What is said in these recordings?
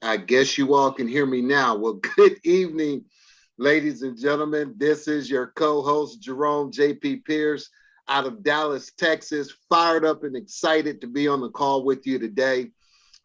I guess you all can hear me now. Well, good evening, ladies and gentlemen. This is your co-host, Jerome J.P. Pierce, out of Dallas, Texas, fired up and excited to be on the call with you today.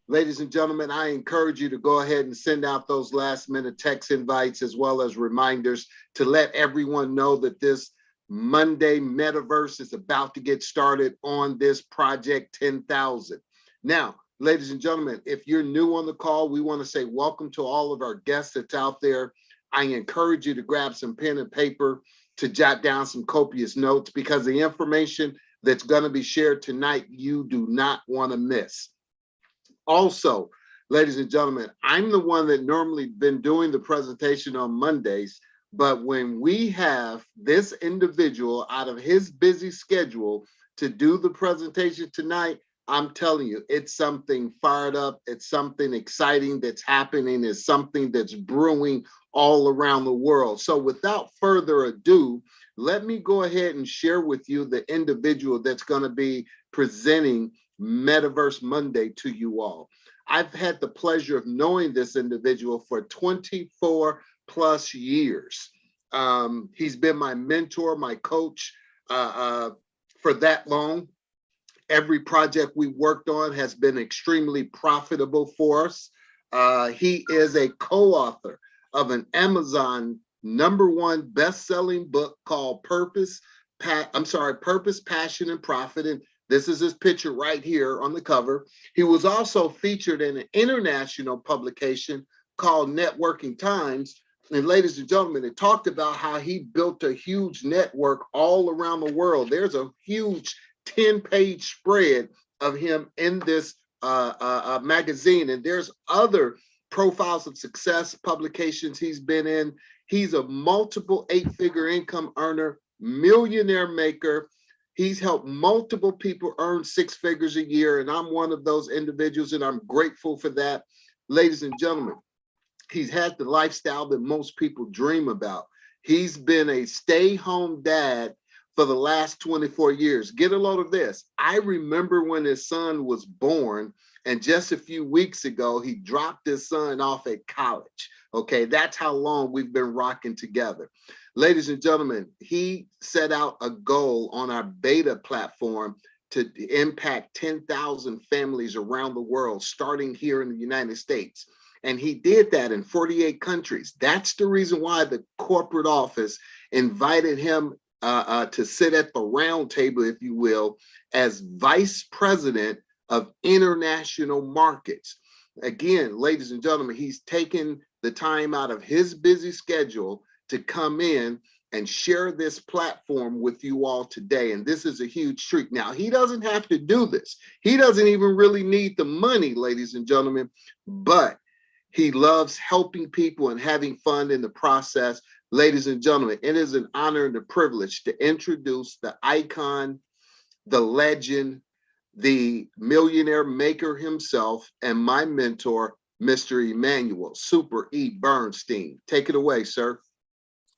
Ladies and gentlemen, I encourage you to go ahead and send out those last-minute text invites as well as reminders to let everyone know that this Monday Metaverse is about to get started on this Project 10,000. Now, ladies and gentlemen, if you're new on the call, we want to say welcome to all of our guests that's out there. I encourage you to grab some pen and paper to jot down some copious notes because the information that's going to be shared tonight, you do not want to miss. Also, ladies and gentlemen, I'm the one that normally been doing the presentation on Mondays, but when we have this individual out of his busy schedule to do the presentation tonight, I'm telling you, it's something fired up. It's something exciting that's happening. It's something that's brewing all around the world. So without further ado, let me go ahead and share with you the individual that's going to be presenting Metaverse Monday to you all. I've had the pleasure of knowing this individual for 24 plus years. He's been my mentor, my coach for that long. Every project we worked on has been extremely profitable for us. He is a co-author of an Amazon #1 best-selling book called Purpose, Passion, and Profit. And this is his picture right here on the cover. He was also featured in an international publication called Networking Times. And ladies and gentlemen, it talked about how he built a huge network all around the world. There's a huge 10-page spread of him in this magazine. And there's other profiles of success publications he's been in. He's a multiple 8-figure income earner, millionaire maker. He's helped multiple people earn 6 figures a year. And I'm one of those individuals, and I'm grateful for that. Ladies and gentlemen, he's had the lifestyle that most people dream about. He's been a stay-home dad for the last 24 years. Get a load of this. I remember when his son was born, and just a few weeks ago, he dropped his son off at college. Okay, that's how long we've been rocking together. Ladies and gentlemen, he set out a goal on our beta platform to impact 10,000 families around the world, starting here in the United States. And he did that in 48 countries. That's the reason why the corporate office invited him to sit at the round table, if you will, as vice president of international markets. Again, ladies and gentlemen, he's taken the time out of his busy schedule to come in and share this platform with you all today. And this is a huge treat. Now, he doesn't have to do this. He doesn't even really need the money, ladies and gentlemen, but he loves helping people and having fun in the process. Ladies and gentlemen, it is an honor and a privilege to introduce the icon, the legend, the millionaire maker himself, and my mentor, Mr. Emmanuel Super E. Bernstein. Take it away, sir.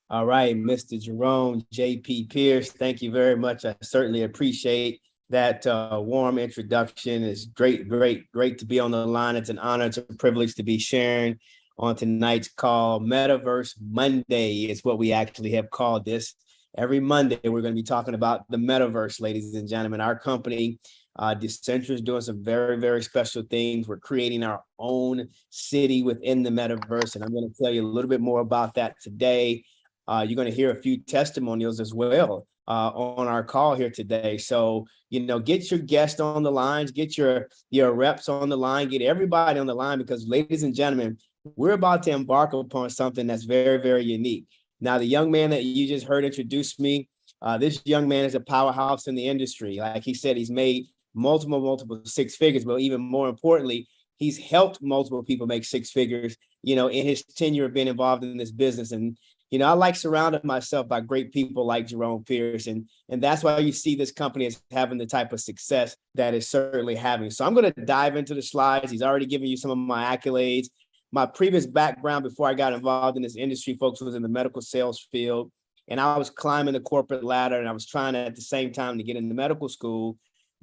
All right, Mr. Jerome J.P. Pierce, thank you very much. I certainly appreciate that warm introduction. It's great to be on the line. It's an honor, it's a privilege to be sharing on tonight's call. Metaverse Monday is what we actually have called this. Every Monday, we're going to be talking about the metaverse, ladies and gentlemen. Our company, Decentra, is doing some very special things. We're creating our own city within the metaverse, and I'm going to tell you a little bit more about that today. You're going to hear a few testimonials as well on our call here today. So, get your guests on the lines, get your reps on the line, get everybody on the line, because ladies and gentlemen, we're about to embark upon something that's very unique. Now, the young man that you just heard introduce me, this young man is a powerhouse in the industry. Like he said, he's made multiple six figures, but even more importantly, he's helped multiple people make six figures, in his tenure of being involved in this business. And I like surrounding myself by great people like Jerome Pierce, and that's why you see this company as having the type of success that it's certainly having. So I'm going to dive into the slides. He's already given you some of my accolades. My previous background before I got involved in this industry, folks, was in the medical sales field, and I was climbing the corporate ladder, and I was trying at the same time to get into medical school.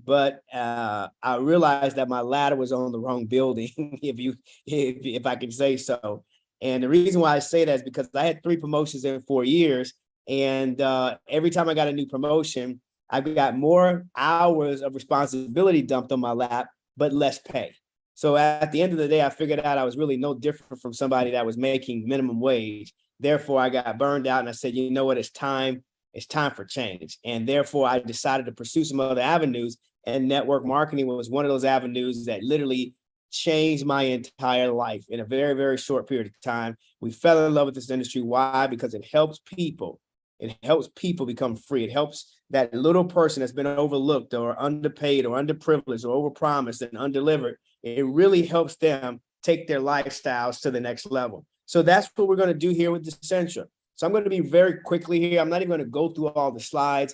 But I realized that my ladder was on the wrong building, if I can say so. And the reason why I say that is because I had 3 promotions in 4 years. And every time I got a new promotion, I got more hours of responsibility dumped on my lap, but less pay. So at the end of the day, I figured out I was really no different from somebody that was making minimum wage. Therefore, I got burned out, and I said, you know what, it's time for change. And therefore, I decided to pursue some other avenues. And network marketing was one of those avenues that literally changed my entire life in a very short period of time. We fell in love with this industry. Why? Because it helps people. It helps people become free. It helps that little person that's been overlooked or underpaid or underprivileged or overpromised and undelivered. It really helps them take their lifestyles to the next level. So that's what we're going to do here with Decentra. So I'm going to be very quickly here. I'm not even going to go through all the slides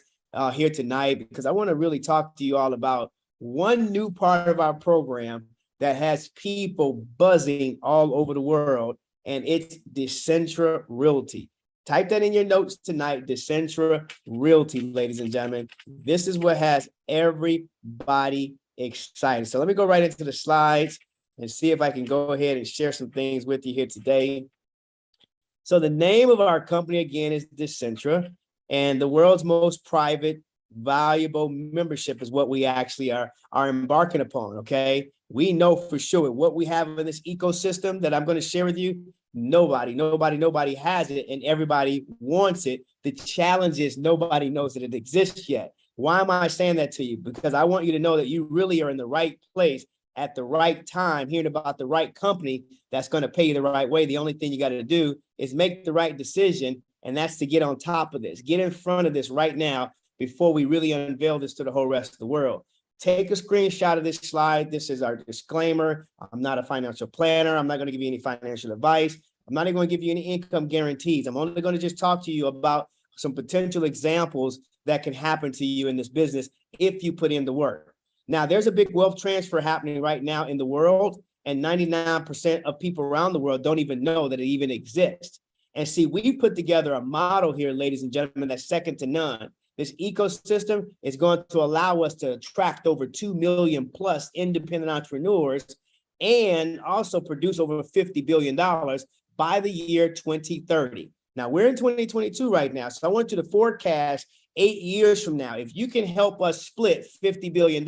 here tonight, because I want to really talk to you all about one new part of our program that has people buzzing all over the world, and it's Decentra Realty. Type that in your notes tonight, Decentra Realty, ladies and gentlemen. This is what has everybody excited. So let me go right into the slides and see if I can go ahead and share some things with you here today. So the name of our company, again, is Decentra, and the world's most private, valuable membership is what we actually are embarking upon, okay? We know for sure what we have in this ecosystem that I'm going to share with you. Nobody has it, and everybody wants it. The challenge is nobody knows that it exists yet. Why am I saying that to you? Because I want you to know that you really are in the right place at the right time, hearing about the right company that's going to pay you the right way. The only thing you got to do is make the right decision, and that's to get on top of this. Get in front of this right now before we really unveil this to the whole rest of the world. Take a screenshot of this slide. This is our disclaimer. I'm not a financial planner. I'm not going to give you any financial advice. I'm not even going to give you any income guarantees. I'm only going to just talk to you about some potential examples that can happen to you in this business if you put in the work. Now, there's a big wealth transfer happening right now in the world, and 99% of people around the world don't even know that it even exists. And see, we put together a model here, ladies and gentlemen, that's second to none. This ecosystem is going to allow us to attract over 2 million plus independent entrepreneurs and also produce over $50 billion by the year 2030. Now, we're in 2022 right now, so I want you to forecast 8 years from now. If you can help us split $50 billion,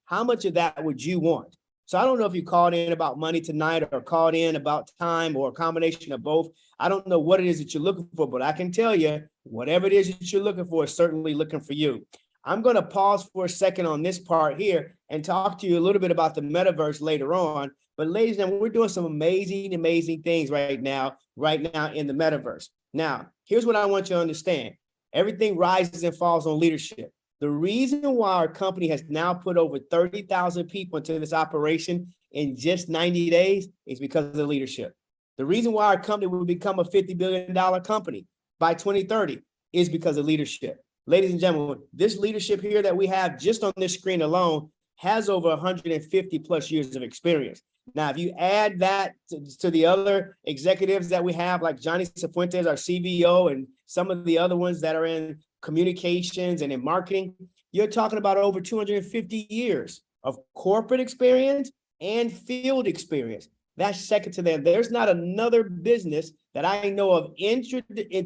how much of that would you want? So I don't know if you called in about money tonight or called in about time or a combination of both. I don't know what it is that you're looking for, but I can tell you whatever it is that you're looking for is certainly looking for you. I'm going to pause for a second on this part here and talk to you a little bit about the metaverse later on. But ladies and gentlemen, we're doing some amazing things right now in the metaverse. Now, here's what I want you to understand. Everything rises and falls on leadership. The reason why our company has now put over 30,000 people into this operation in just 90 days is because of the leadership. The reason why our company will become a $50 billion company by 2030 is because of leadership. Ladies and gentlemen, this leadership here that we have just on this screen alone has over 150 plus years of experience. Now, if you add that to the other executives that we have, like Johnny Cifuentes, our CVO, and some of the other ones that are in communications and in marketing, you're talking about over 250 years of corporate experience and field experience. That's second to them. There's not another business that I know of in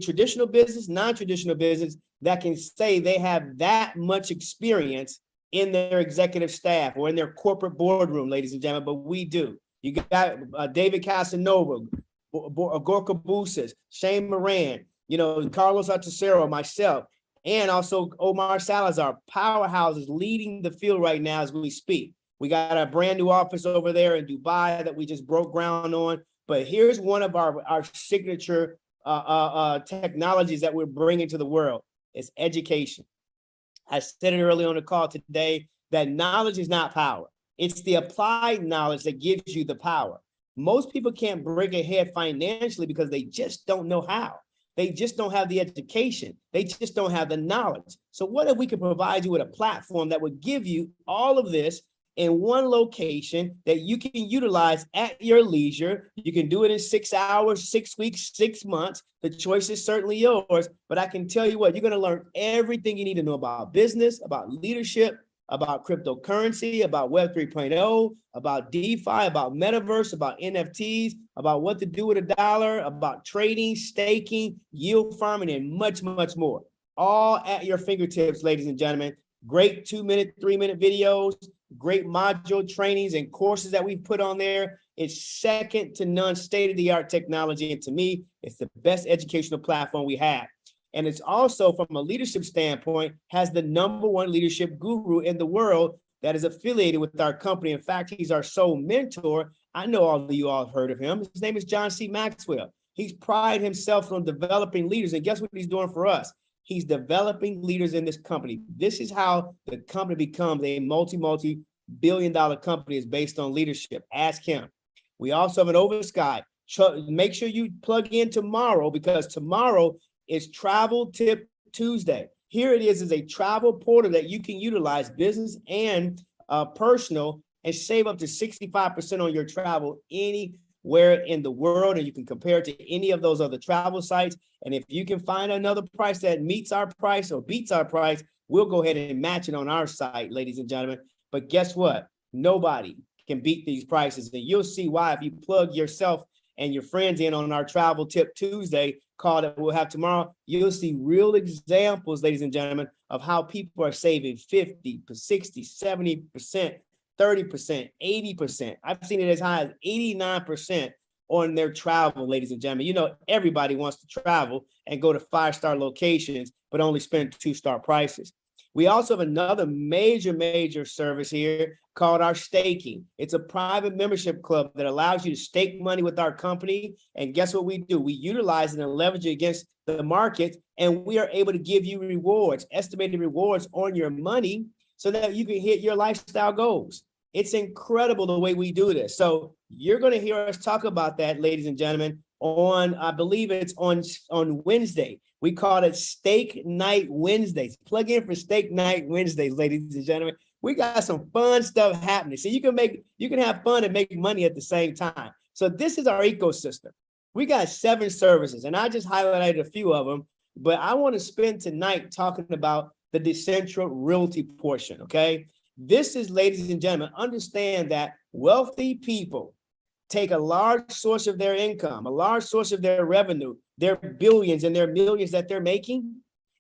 traditional business, non-traditional business, that can say they have that much experience in their executive staff or in their corporate boardroom, ladies and gentlemen, but we do. You got David Casanova, Gorka Busas, Shane Moran, Carlos Altacero, myself, and also Omar Salazar, powerhouses leading the field right now as we speak. We got a brand new office over there in Dubai that we just broke ground on. But here's one of our signature technologies that we're bringing to the world. It's education. I said it early on the call today that knowledge is not power. It's the applied knowledge that gives you the power. Most people can't break ahead financially because they just don't know how. They just don't have the education. They just don't have the knowledge. So what if we could provide you with a platform that would give you all of this in one location that you can utilize at your leisure? You can do it in 6 hours, 6 weeks, 6 months. The choice is certainly yours, but I can tell you what, you're going to learn everything you need to know about business, about leadership, about cryptocurrency, about Web 3.0, about DeFi, about Metaverse, about NFTs, about what to do with a dollar, about trading, staking, yield farming, and much more. All at your fingertips, ladies and gentlemen. Great 2-minute, 3-minute videos, great module trainings and courses that we put on there. It's second to none, state-of-the-art technology. And to me, it's the best educational platform we have. And it's also, from a leadership standpoint, has the #1 leadership guru in the world that is affiliated with our company. In fact, he's our sole mentor. I know all of you all have heard of him. His name is John C. Maxwell. He's prided himself on developing leaders. And guess what he's doing for us? He's developing leaders in this company. This is how the company becomes a multi-billion-dollar company, is based on leadership. Ask him. We also have an oversight. Make sure you plug in tomorrow, because tomorrow is Travel Tip Tuesday. Here it is a travel portal that you can utilize, business and personal, and save up to 65% on your travel anywhere in the world. And you can compare it to any of those other travel sites. And if you can find another price that meets our price or beats our price, we'll go ahead and match it on our site, ladies and gentlemen. But guess what? Nobody can beat these prices. And you'll see why if you plug yourself and your friends in on our Travel Tip Tuesday call that we'll have tomorrow. You'll see real examples, ladies and gentlemen, of how people are saving 50, 60, 70%, 30%, 80%. I've seen it as high as 89% on their travel, ladies and gentlemen. Everybody wants to travel and go to 5-star locations, but only spend 2-star prices. We also have another major service here called our staking. It's a private membership club that allows you to stake money with our company. And guess what we do? We utilize it and leverage it against the market, and we are able to give you rewards, estimated rewards on your money, so that you can hit your lifestyle goals. It's incredible the way we do this. So you're going to hear us talk about that, ladies and gentlemen, on, I believe it's on Wednesday. We call it Steak Night Wednesdays. Plug in for Steak Night Wednesdays, ladies and gentlemen. We got some fun stuff happening. So you can have fun and make money at the same time. So this is our ecosystem. We got 7 services, and I just highlighted a few of them, but I want to spend tonight talking about the Decentra realty portion, okay? This is, ladies and gentlemen, understand that wealthy people take a large source of their income, a large source of their revenue, their billions and their millions that they're making,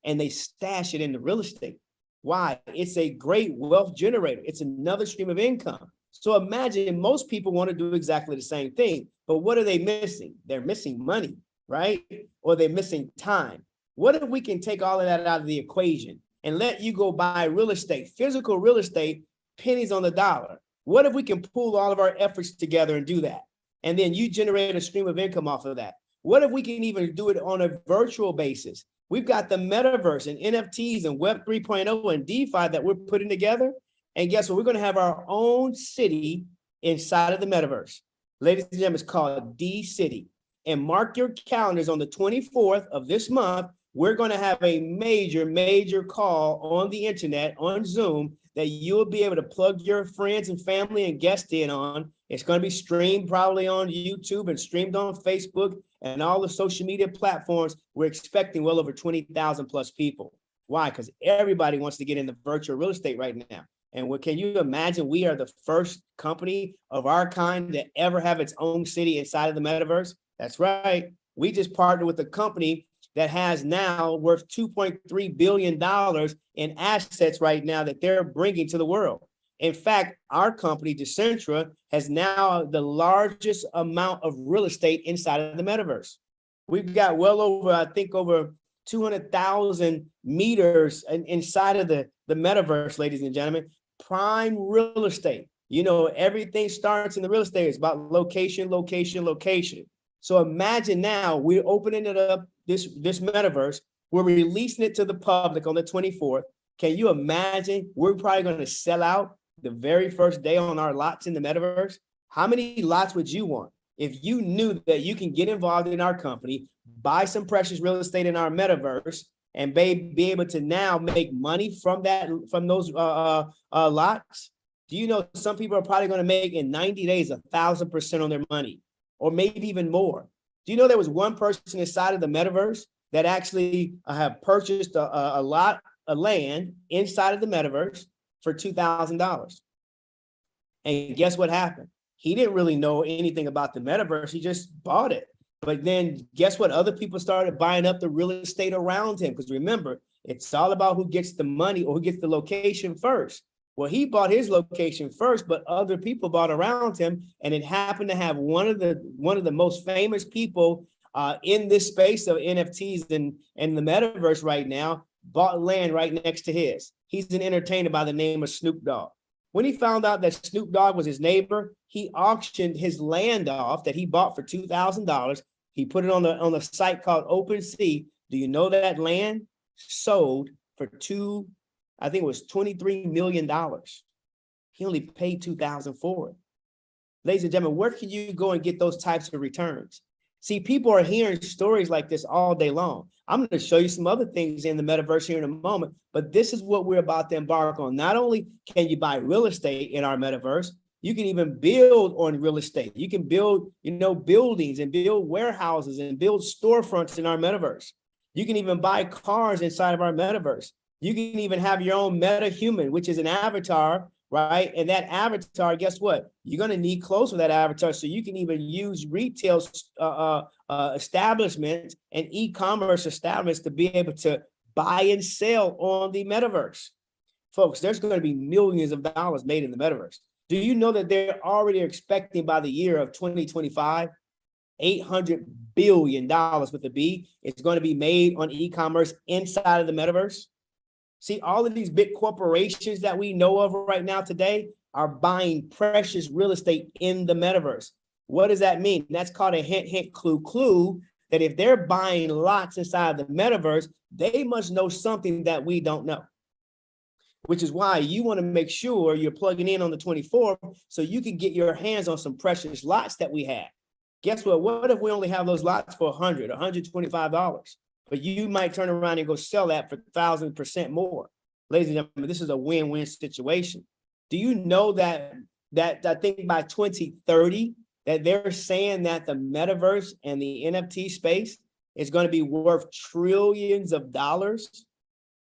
and they stash it into real estate. Why? It's a great wealth generator. It's another stream of income. So imagine most people want to do exactly the same thing, but what are they missing? They're missing money, right? Or they're missing time. What if we can take all of that out of the equation and let you go buy real estate, physical real estate, pennies on the dollar? What if we can pool all of our efforts together and do that? And then you generate a stream of income off of that. What if we can even do it on a virtual basis? We've got the metaverse and NFTs and Web 3.0 and DeFi that we're putting together. And guess what? We're going to have our own city inside of the metaverse. Ladies and gentlemen, it's called D-City. And mark your calendars on the 24th of this month. We're going to have a major call on the internet, on Zoom, that you'll be able to plug your friends and family and guests in on. It's going to be streamed probably on YouTube and streamed on Facebook and all the social media platforms. We're expecting well over 20,000 plus people. Why? Because everybody wants to get into virtual real estate right now. And what can you imagine? We are the first company of our kind to ever have its own city inside of the metaverse. That's right. We just partnered with a company that has now worth $2.3 billion in assets right now that they're bringing to the world. In fact, our company, Decentra, has now the largest amount of real estate inside of the metaverse. We've got well over, I think, over 200,000 meters inside of the metaverse, ladies and gentlemen. Prime real estate. You know, everything starts in the real estate. It's about location. So imagine now we're opening it up, this metaverse. We're releasing it to the public on the 24th. Can you imagine? We're probably going to sell out the very first day on our lots in the metaverse. How many lots would you want if you knew that you can get involved in our company, buy some precious real estate in our metaverse, and be able to now make money from those lots? Do you know some people are probably going to make in 90 days 1,000% on their money, or maybe even more? Do you know there was one person inside of the metaverse that actually have purchased a lot of land inside of the metaverse for $2,000? And guess what happened? He didn't really know anything about the metaverse. He just bought it. But then guess what? Other people started buying up the real estate around him. Because remember, it's all about who gets the money or who gets the location first. Well, he bought his location first, but other people bought around him. And it happened to have one of the most famous people in this space of NFTs and the metaverse right now bought land right next to his. He's an entertainer by the name of Snoop Dogg. When he found out that Snoop Dogg was his neighbor, he auctioned his land off that he bought for $2,000. He put it on the site called OpenSea. Do you know that land sold for I think it was $23 million. He only paid $2,000 for it. Ladies and gentlemen, where can you go and get those types of returns? See, people are hearing stories like this all day long. I'm going to show you some other things in the metaverse here in a moment, but this is what we're about to embark on. Not only can you buy real estate in our metaverse, you can even build on real estate. You can build, buildings and build warehouses and build storefronts in our metaverse. You can even buy cars inside of our metaverse. You can even have your own meta human, which is an avatar, right? And that avatar, guess what? You're going to need clothes for that avatar. So you can even use retail establishments and e-commerce establishments to be able to buy and sell on the metaverse. Folks, there's going to be millions of dollars made in the metaverse. Do you know that they're already expecting by the year of 2025, $800 billion with a B is going to be made on e-commerce inside of the metaverse? See, all of these big corporations that we know of right now today are buying precious real estate in the metaverse. What does that mean? That's called a hint, hint, clue, clue, that if they're buying lots inside the metaverse, they must know something that we don't know. Which is why you want to make sure you're plugging in on the 24th so you can get your hands on some precious lots that we have. Guess what? What if we only have those lots for $100, $125? But you might turn around and go sell that for 1,000% more. Ladies and gentlemen, this is a win-win situation. Do you know that I think by 2030, that they're saying that the metaverse and the NFT space is going to be worth trillions of dollars?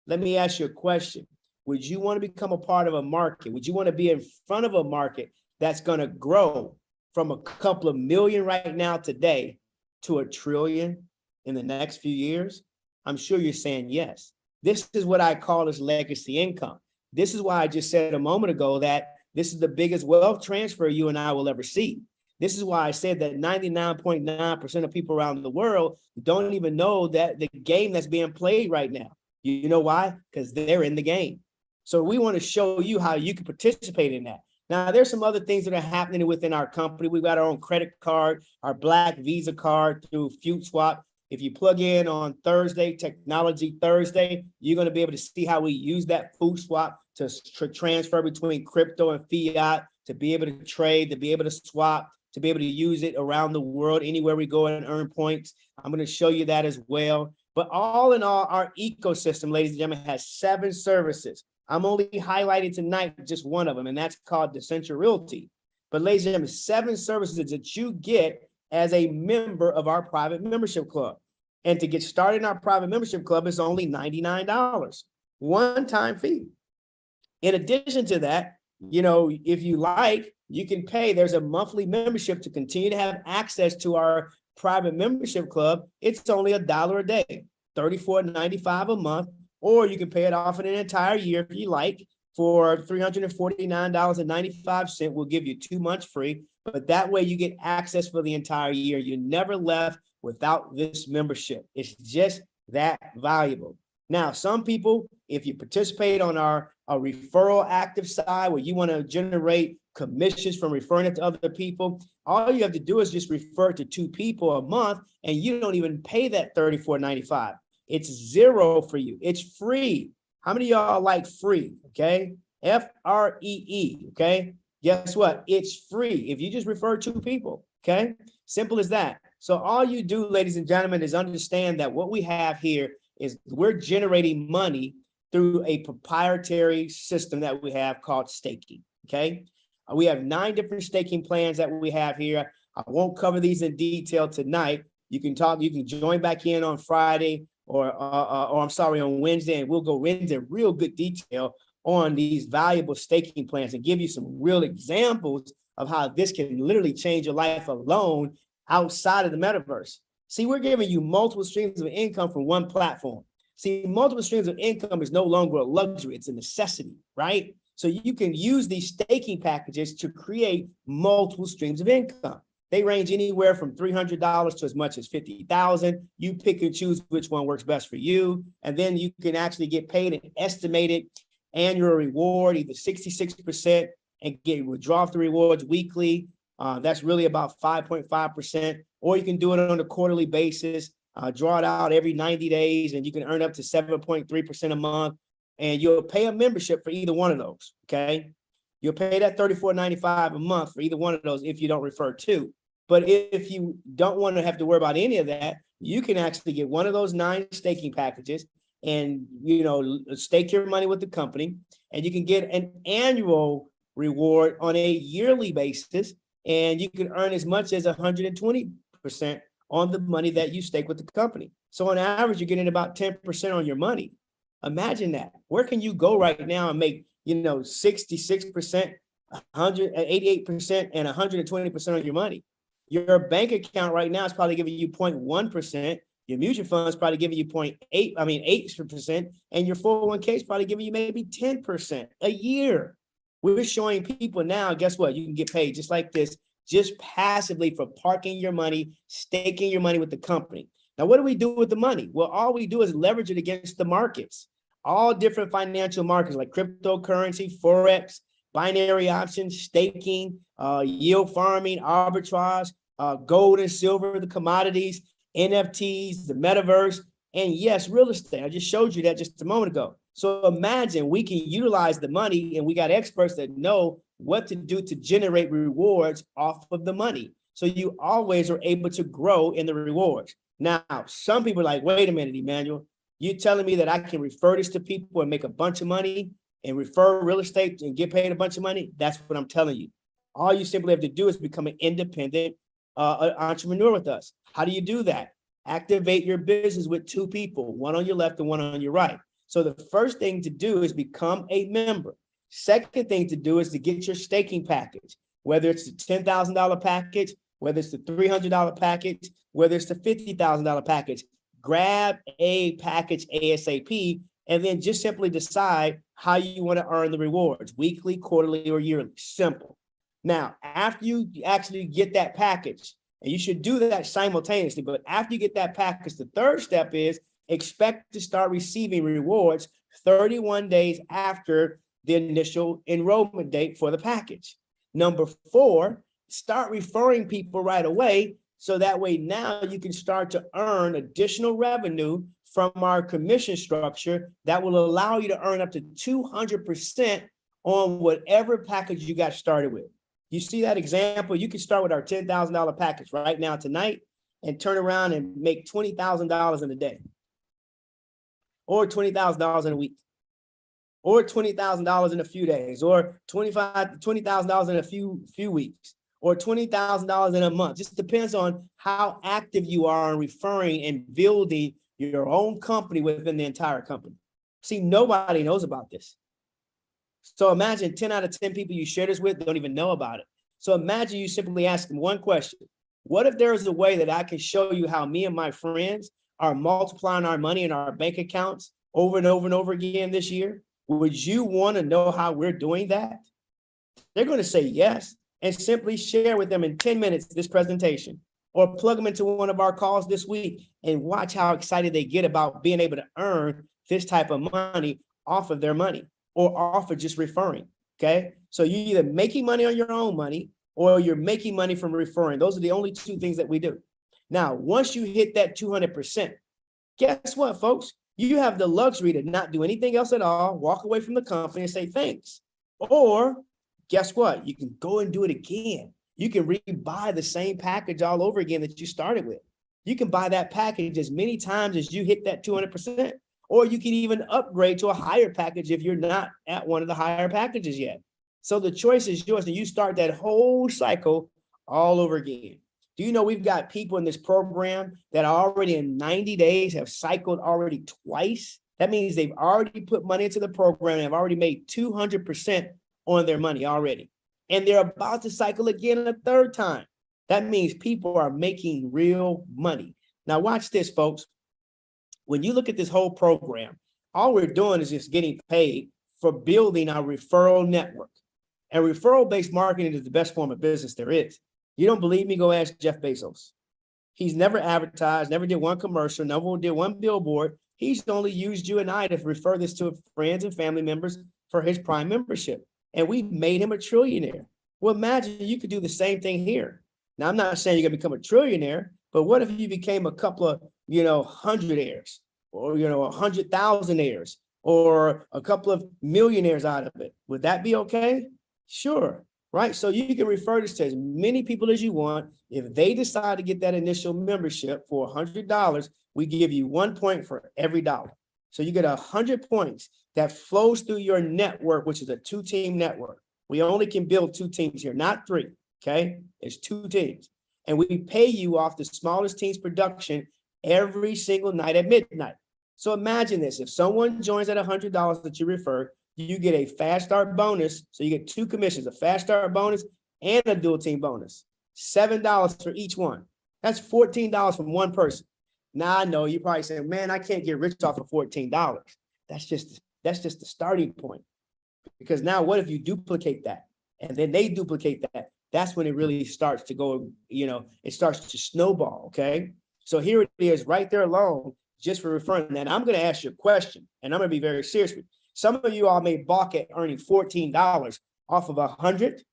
Let me ask you a question. Would you want to become a part of a market? Would you want to be in front of a market that's going to grow from a couple of million right now today to $1 trillion in the next few years? I'm sure you're saying yes. This is what I call as legacy income. This is why I just said a moment ago that This is the biggest wealth transfer you and I will ever see. This is why I said that 99.9% of people around the world don't even know that the game that's being played right now. You know why? Because they're in the game. So we want to show you how you can participate in that. Now, there's some other things that are happening within our company. We've got our own credit card, our Black Visa card through FuteSwap. If you plug in on Thursday, Technology Thursday, you're going to be able to see how we use that FuteSwap to transfer between crypto and fiat, to be able to trade, to be able to swap, to be able to use it around the world, anywhere we go and earn points. I'm going to show you that as well. But all in all, our ecosystem, ladies and gentlemen, has 7 services. I'm only highlighting tonight just one of them, and that's called Decentra Realty. But ladies and gentlemen, 7 services that you get as a member of our private membership club. And to get started in our private membership club is only $99, one-time fee. In addition to that, you know, if you like, you can pay. There's a monthly membership to continue to have access to our private membership club. It's only $1 a day, $34.95 a month, or you can pay it off in an entire year if you like for $349.95. We'll give you 2 months free, but that way you get access for the entire year. You're never left without this membership. It's just that valuable. Now, some people, if you participate on our referral active side where you want to generate commissions from referring it to other people, all you have to do is just refer to 2 people a month, and you don't even pay that $34.95. It's zero for you. It's free. How many of y'all like free? Okay. Free. Okay. Guess what? It's free if you just refer 2 people. Okay. Simple as that. So all you do, ladies and gentlemen, is understand that what we have here is we're generating money through a proprietary system that we have called staking. Okay. We have 9 different staking plans that we have here. I won't cover these in detail tonight. You can join back in on Friday or I'm sorry, on Wednesday, and we'll go into real good detail on these valuable staking plans and give you some real examples of how this can literally change your life alone outside of the metaverse. See, we're giving you multiple streams of income from one platform. See, multiple streams of income is no longer a luxury, it's a necessity, right? So you can use these staking packages to create multiple streams of income. They range anywhere from $300 to as much as $50,000. You pick and choose which one works best for you. And then you can actually get paid an estimated annual reward, either 66%, and withdraw the rewards weekly. That's really about 5.5%. Or you can do it on a quarterly basis, draw it out every 90 days, and you can earn up to 7.3% a month. And you'll pay a membership for either one of those, okay? You'll pay that $34.95 a month for either one of those if you don't refer 2. But if you don't want to have to worry about any of that, you can actually get one of those 9 staking packages and, you know, stake your money with the company, and you can get an annual reward on a yearly basis, and you can earn as much as 120% on the money that you stake with the company. So on average, you're getting about 10% on your money. Imagine that. Where can you go right now and make, you know, 66%, 188%, and 120% on your money? Your bank account right now is probably giving you 0.1%. Your mutual fund is probably giving you 8%, and your 401k is probably giving you maybe 10% a year. We're showing people now, guess what? You can get paid just like this, just passively for parking your money, staking your money with the company. Now, what do we do with the money? Well, all we do is leverage it against the markets, all different financial markets like cryptocurrency, Forex, binary options, staking, yield farming, arbitrage, gold and silver, the commodities, NFTs, the metaverse, and yes, real estate. I just showed you that just a moment ago. So imagine we can utilize the money, and we got experts that know what to do to generate rewards off of the money. So you always are able to grow in the rewards. Now, some people are like, wait a minute, Emmanuel, you're telling me that I can refer this to people and make a bunch of money and refer real estate and get paid a bunch of money? That's what I'm telling you. All you simply have to do is become an independent entrepreneur with us. How do you do that? Activate your business with 2 people, one on your left and one on your right. So the first thing to do is become a member. Second thing to do is to get your staking package, whether it's the $10,000 package, whether it's the $300 package, whether it's the $50,000 package. Grab a package ASAP and then just simply decide how you want to earn the rewards, weekly, quarterly, or yearly. Simple. Now, after you actually get that package, and you should do that simultaneously, but after you get that package, the third step is expect to start receiving rewards 31 days after the initial enrollment date for the package. Number 4, start referring people right away, so that way now you can start to earn additional revenue from our commission structure that will allow you to earn up to 200% on whatever package you got started with. You see that example? You can start with our $10,000 package right now tonight and turn around and make $20,000 in a day, or $20,000 in a week, or $20,000 in a few days, or $20,000 in a few weeks, or $20,000 in a month. Just depends on how active you are in referring and building your own company within the entire company. See, nobody knows about this. So imagine 10 out of 10 people you share this with don't even know about it. So imagine you simply ask them one question. What if there is a way that I can show you how me and my friends are multiplying our money in our bank accounts over and over and over again this year? Would you want to know how we're doing that? They're going to say yes, and simply share with them in 10 minutes this presentation, or plug them into one of our calls this week and watch how excited they get about being able to earn this type of money off of their money, or off of just referring. Okay. So you're either making money on your own money, or you're making money from referring. Those are the only two things that we do. Now, once you hit that 200%, guess what, folks? You have the luxury to not do anything else at all, walk away from the company and say thanks. Or guess what? You can go and do it again. You can rebuy the same package all over again that you started with. You can buy that package as many times as you hit that 200%. Or you can even upgrade to a higher package if you're not at one of the higher packages yet. So the choice is yours, and you start that whole cycle all over again. Do you know we've got people in this program that already in 90 days have cycled already twice? That means they've already put money into the program and have already made 200% on their money already. And they're about to cycle again a third time. That means people are making real money. Now watch this, folks. When you look at this whole program, all we're doing is just getting paid for building our referral network. And referral-based marketing is the best form of business there is. You don't believe me? Go ask Jeff Bezos. He's never advertised, never did one commercial, never did one billboard. He's only used you and I to refer this to friends and family members for his Prime membership. And we made him a trillionaire. Well, imagine you could do the same thing here. Now, I'm not saying you're going to become a trillionaire, but what if you became a couple of, hundredaires, or, 100,000aires, or a couple of millionaires out of it? Would that be okay? Sure. Right. So you can refer this to as many people as you want. If they decide to get that initial membership for $100, we give you 1 point for every dollar. So you get 100 points that flows through your network, which is a 2-team network. We only can build 2 teams here, not 3. Okay. It's 2 teams. And we pay you off the smallest team's production every single night at midnight. So imagine this. If someone joins at $100 that you refer, you get a fast start bonus. So you get 2 commissions, a fast start bonus and a dual team bonus, $7 for each one. That's $14 from one person. Now I know you're probably saying, man, I can't get rich off of $14. That's just the starting point. Because now what if you duplicate that and then they duplicate that? That's when it really starts to go, it starts to snowball. Okay. So here it is right there alone, just for referring that. I'm going to ask you a question, and I'm going to be very serious with you. Some of you all may balk at earning $14 off of 100,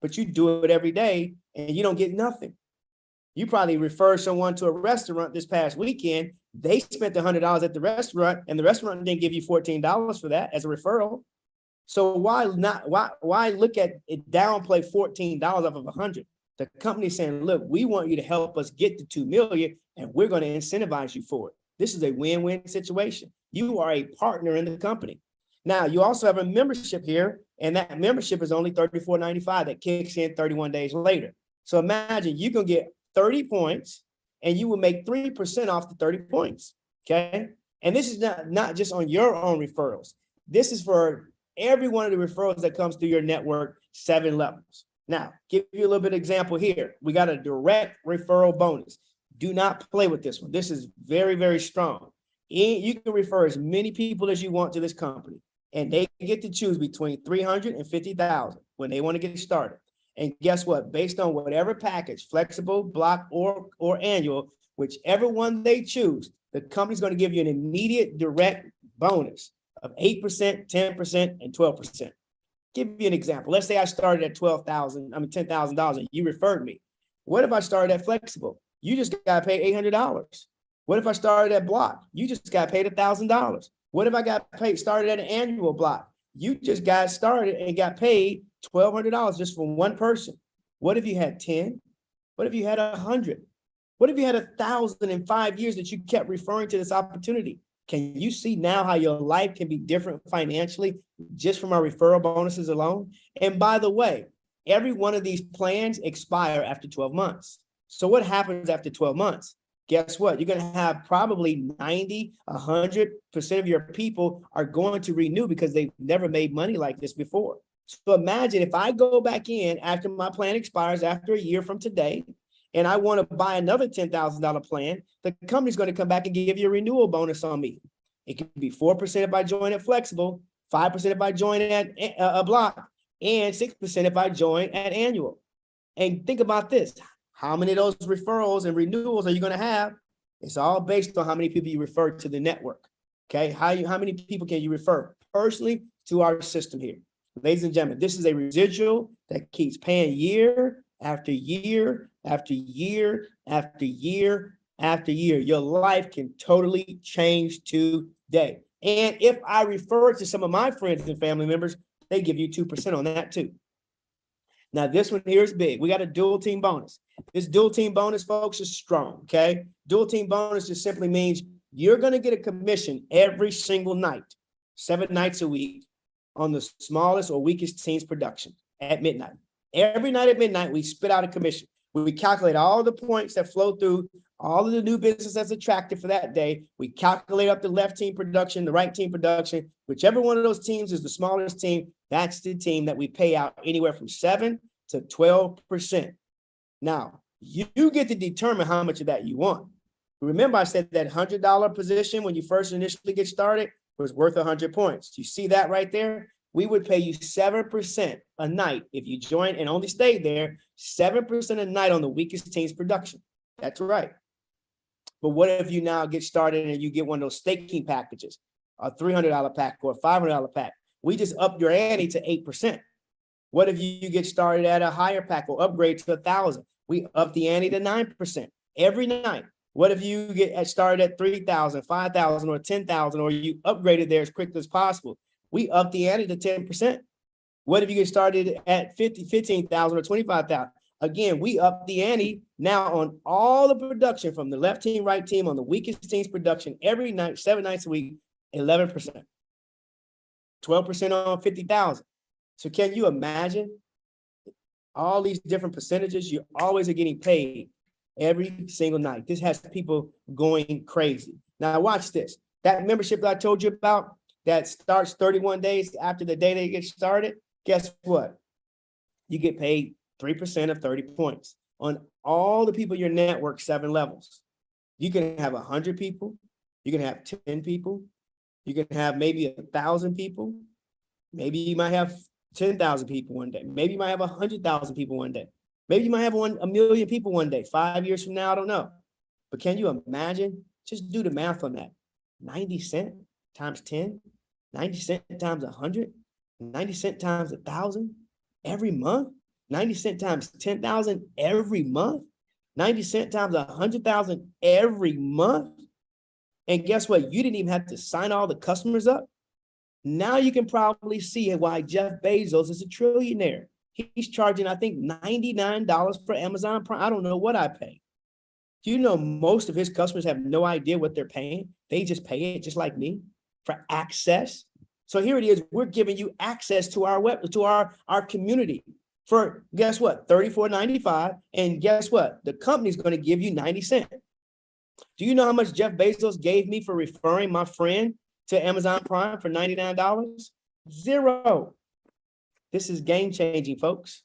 but you do it every day and you don't get nothing. You probably refer someone to a restaurant this past weekend. They spent $100 at the restaurant, and the restaurant didn't give you $14 for that as a referral. So why look at it, downplay $14 off of 100? The company's saying, look, we want you to help us get to 2 million, and we're going to incentivize you for it. This is a win-win situation. You are a partner in the company. Now, you also have a membership here, and that membership is only $34.95 that kicks in 31 days later. So imagine you can get 30 points, and you will make 3% off the 30 points, okay? And this is not just on your own referrals. This is for every one of the referrals that comes through your network, 7 levels. Now, give you a little bit of example here. We got a direct referral bonus. Do not play with this one. This is very, very strong. And you can refer as many people as you want to this company, and they get to choose between 300 and 50,000 when they want to get started. And guess what? Based on whatever package, flexible, block, or annual, whichever one they choose, the company's going to give you an immediate direct bonus of 8%, 10%, and 12%. Give you an example. Let's say I started at $10,000 and you referred me. What if I started at flexible? You just got paid $800. What if I started at block? You just got paid $1,000. What if I started at an annual block? You just got started and got paid $1,200 just for one person. What if you had 10? What if you had 100? What if you had 1,000 in 5 years that you kept referring to this opportunity? Can you see now how your life can be different financially just from our referral bonuses alone? And by the way, every one of these plans expire after 12 months. So what happens after 12 months? Guess what? You're going to have probably 90, 100% of your people are going to renew because they've never made money like this before. So imagine if I go back in after my plan expires after a year from today, and I want to buy another $10,000 plan, the company's going to come back and give you a renewal bonus on me. It could be 4% if I join at flexible, 5% if I join at a block, and 6% if I join at annual. And think about this. How many of those referrals and renewals are you going to have? It's all based on how many people you refer to the network. Okay. How many people can you refer personally to our system here? Ladies and gentlemen, this is a residual that keeps paying year after year after year after year after year. Your life can totally change today. And if I refer to some of my friends and family members, they give you 2% on that too. Now, this one here is big. We got a dual team bonus. This dual team bonus, folks, is strong, okay? Dual team bonus just simply means you're going to get a commission every single night, 7 nights a week, on the smallest or weakest team's production at midnight. Every night at midnight, we spit out a commission. We calculate all the points that flow through, all of the new business that's attracted for that day. We calculate up the left team production, the right team production. Whichever one of those teams is the smallest team, that's the team that we pay out anywhere from 7 to 12%. Now, you get to determine how much of that you want. Remember, I said that $100 position when you first initially get started was worth 100 points. You see that right there? We would pay you 7% a night if you joined and only stayed there, 7% a night on the weakest team's production. That's right. But what if you now get started and you get one of those staking packages, a $300 pack or a $500 pack? We just upped your ante to 8%. What if you get started at a higher pack or upgrade to 1,000? We up the ante to 9% every night. What if you get started at 3,000, 5,000, or 10,000, or you upgraded there as quickly as possible? We up the ante to 10%. What if you get started at 15,000 or 25,000? Again, we up the ante now on all the production from the left team, right team, on the weakest team's production every night, 7 nights a week, 11%, 12% on 50,000. So can you imagine all these different percentages? You always are getting paid every single night. This has people going crazy. Now watch this. That membership that I told you about that starts 31 days after the day they get started, guess what? You get paid 3% of 30 points on all the people in your network, 7 levels. You can have 100 people. You can have 10 people. You can have maybe 1,000 people. Maybe you might have 10,000 people one day. Maybe you might have 100,000 people one day. Maybe you might have 1 million people one day. 5 years from now, I don't know. But can you imagine? Just do the math on that. 90 cents times 10, 90 cents times 100, 90 cents times 1,000 every month, 90 cents times 10,000 every month, 90 cents times 100,000 every month. And guess what? You didn't even have to sign all the customers up. Now you can probably see why Jeff Bezos is a trillionaire. He's charging, I think, $99 for Amazon Prime. I don't know what I pay. Do you know most of his customers have no idea what they're paying? They just pay it just like me for access. So here it is. We're giving you access to our web, to our community for, guess what, $34.95. And guess what? The company's going to give you 90 cents. Do you know how much Jeff Bezos gave me for referring my friend to Amazon Prime for $99? Zero. This is game changing, folks.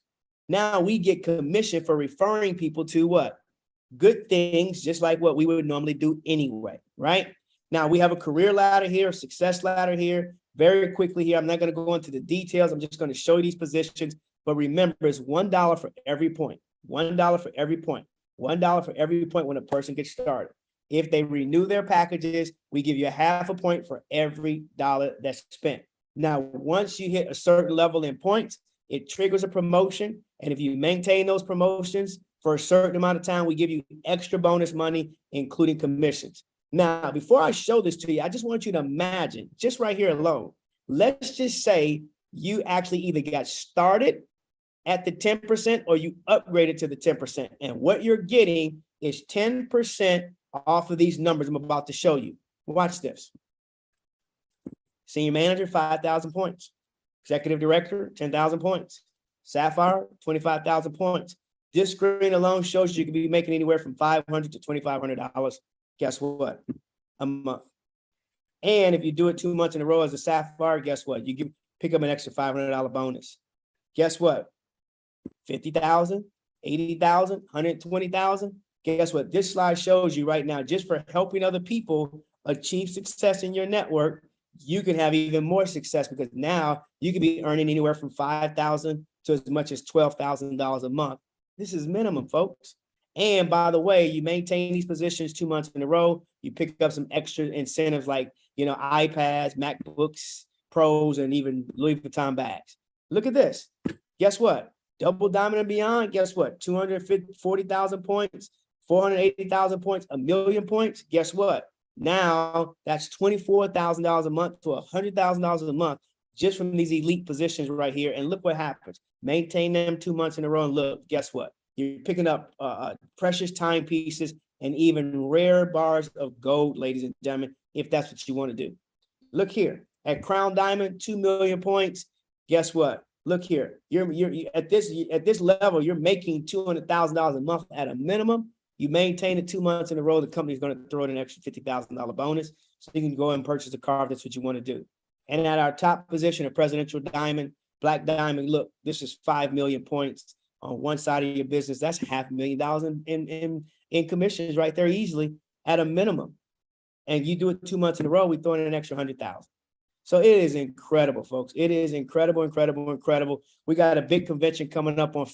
Now we get commission for referring people to what? Good things, just like what we would normally do anyway, right? Now we have a career ladder here, a success ladder here. Very quickly here, I'm not going to go into the details. I'm just going to show you these positions. But remember, it's $1 for every point. $1 for every point. $1 for every point when a person gets started. If they renew their packages, we give you a half a point for every dollar that's spent. Now, once you hit a certain level in points, it triggers a promotion. And if you maintain those promotions for a certain amount of time, we give you extra bonus money, including commissions. Now, before I show this to you, I just want you to imagine, just right here alone, let's just say you actually either got started at the 10% or you upgraded to the 10%. And what you're getting is 10% off of these numbers I'm about to show you. Watch this. Senior manager, 5,000 points. Executive director, 10,000 points. Sapphire, 25,000 points. This screen alone shows you can be making anywhere from $500 to $2,500. Guess what? A month. And if you do it 2 months in a row as a Sapphire, guess what? You pick up an extra $500 bonus. Guess what? 50,000, 80,000, 120,000. Guess what? This slide shows you right now, just for helping other people achieve success in your network, you can have even more success because now you could be earning anywhere from $5,000 to as much as $12,000 a month. This is minimum, folks. And by the way, you maintain these positions 2 months in a row. You pick up some extra incentives like, iPads, MacBooks, Pros, and even Louis Vuitton bags. Look at this. Guess what? Double Diamond and Beyond. Guess what? 240,000 points, 480,000 points, 1,000,000 points. Guess what? Now that's $24,000 a month to $100,000 a month just from these elite positions right here. And look what happens. Maintain them 2 months in a row. And look, guess what? You're picking up precious timepieces and even rare bars of gold, ladies and gentlemen, if that's what you want to do. Look here at Crown Diamond, 2,000,000 points. Guess what? Look here. You're at this level, you're making $200,000 a month at a minimum. You maintain it 2 months in a row, the company's going to throw in an extra $50,000 bonus. So you can go and purchase a car if that's what you want to do. And at our top position, a presidential diamond, black diamond, look, this is 5,000,000 points on one side of your business. That's $500,000 in commissions right there easily at a minimum. And you do it 2 months in a row, we throw in an extra 100,000. So it is incredible, folks. It is incredible, incredible, incredible. We got a big convention coming up on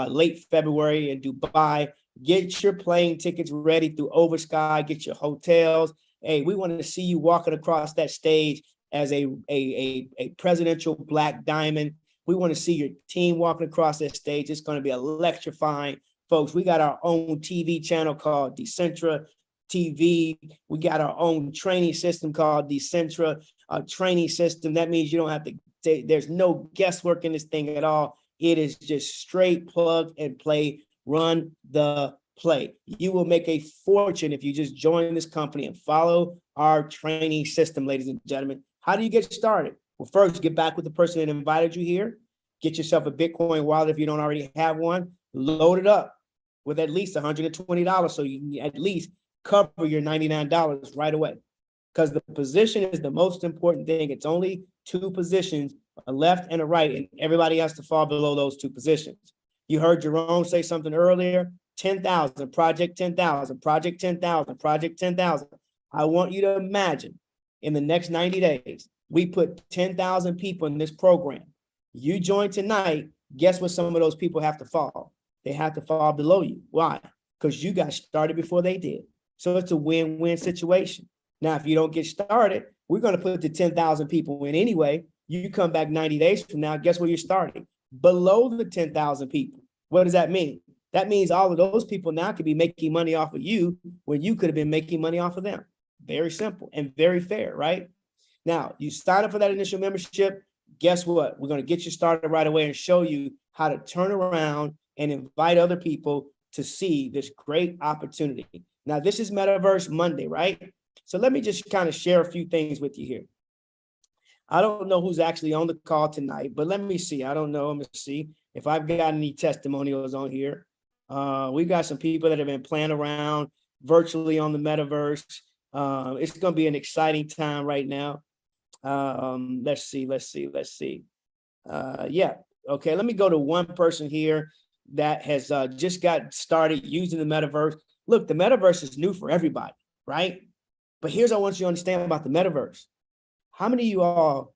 late February in Dubai. Get your plane tickets ready through Oversky. Get your hotels. Hey, we want to see you walking across that stage as a presidential black diamond. We want to see your team walking across that stage. It's going to be electrifying, folks. We got our own TV channel called Decentra TV. We got our own training system called Decentra training system. That means you don't have to, there's no guesswork in this thing at all. It is just straight plug and play, run the play. You will make a fortune if you just join this company and follow our training system, ladies and gentlemen. How do you get started? Well, first, get back with the person that invited you here. Get yourself a Bitcoin wallet if you don't already have one. Load it up with at least $120 so you can at least cover your $99 right away. Because the position is the most important thing. It's only two positions, a left and a right, and everybody has to fall below those two positions. You heard Jerome say something earlier, 10,000, project 10,000, project 10,000, project 10,000. I want you to imagine in the next 90 days, we put 10,000 people in this program. You join tonight, guess what some of those people have to fall? They have to fall below you. Why? Because you got started before they did. So it's a win-win situation. Now, if you don't get started, we're going to put the 10,000 people in anyway. You come back 90 days from now, guess where you're starting? Below the 10,000 people. What does that mean? That means all of those people now could be making money off of you when you could have been making money off of them. Very simple and very fair, right? Now, you sign up for that initial membership. Guess what? We're going to get you started right away and show you how to turn around and invite other people to see this great opportunity. Now, this is Metaverse Monday, right? So let me just kind of share a few things with you here. I don't know who's actually on the call tonight, but let me see. I don't know. Let me see if I've got any testimonials on here. We've got some people that have been playing around virtually on the Metaverse. It's going to be an exciting time right now. Let's see. Yeah. Okay. Let me go to one person here that has just got started using the Metaverse. Look, the Metaverse is new for everybody, right? But here's what I want you to understand about the metaverse. How many of you all